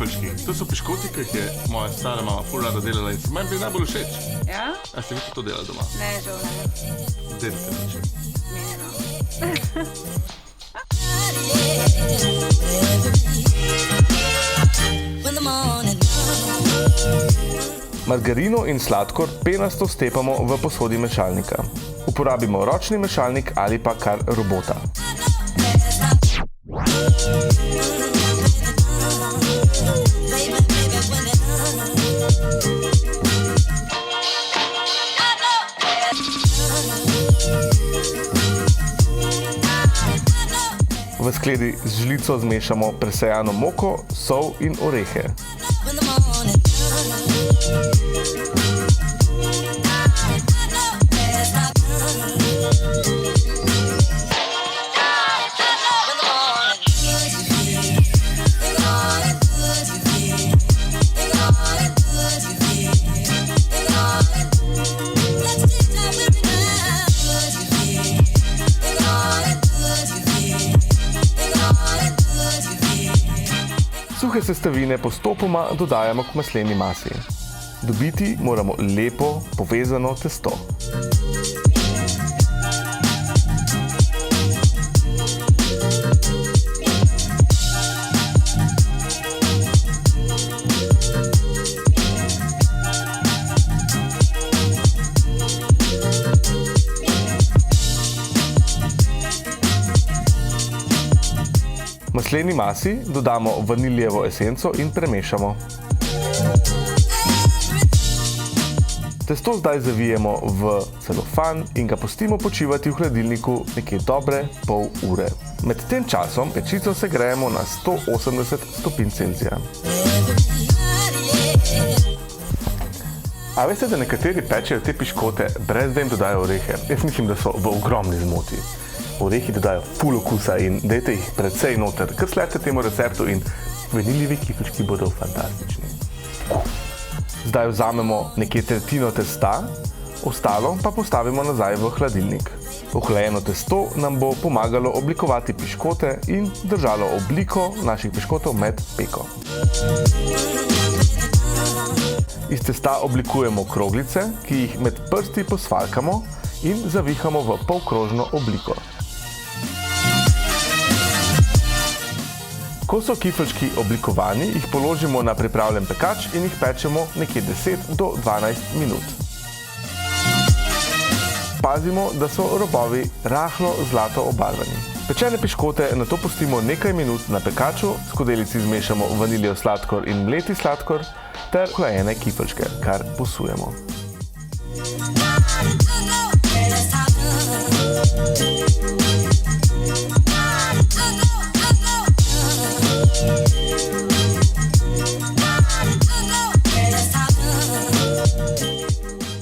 kifeljčki. To so piškoti, ki jih je moja stara mama ful rada delala in so meni bili najbolj všeč. Ja? A ste vi to delali doma? Ne, žal ne. Delite način. Menjeno. Margarino in sladkor penasto stepamo v posodi mešalnika. Uporabimo ročni mešalnik ali pa kar robota. V skledi z žlico zmešamo presejano moko, sol in orehe. Suhe sestavine postopoma dodajamo k masleni masi. Dobiti moramo lepo, povezano testo. Masleni masi dodamo vaniljevo esenco in premešamo. Testo zdaj zavijemo v celofan in ga pustimo počivati v hladilniku nekje dobre pol ure. Med tem časom pečico segrejemo na 180 stopinj Celzija. A veste, da nekateri pečejo te piškote brez da jim dodajo orehe? Jaz mislim, da so v ogromni zmoti. Orehi dodajo ful okusa in dajte jih precej noter, kar sledite temu receptu in vaniljevi kifeljčki bodo fantastični. Zdaj vzamemo nekje tretjino testa, ostalo pa postavimo nazaj v hladilnik. Ohlajeno testo nam bo pomagalo oblikovati piškote in držalo obliko naših piškotov med peko. Iz testa oblikujemo kroglice, ki jih med prsti posvaljkamo in zavihamo v polkrožno obliko. Ko so kifeljčki oblikovani, jih položimo na pripravljen pekač in jih pečemo nekje 10 do 12 minut. Pazimo, da so robovi rahlo zlato obarvani. Pečene piškote nato pustimo nekaj minut na pekaču, v skodelici zmešamo vaniljev sladkor in mleti sladkor ter ohlajene kifeljčke, kar posujemo.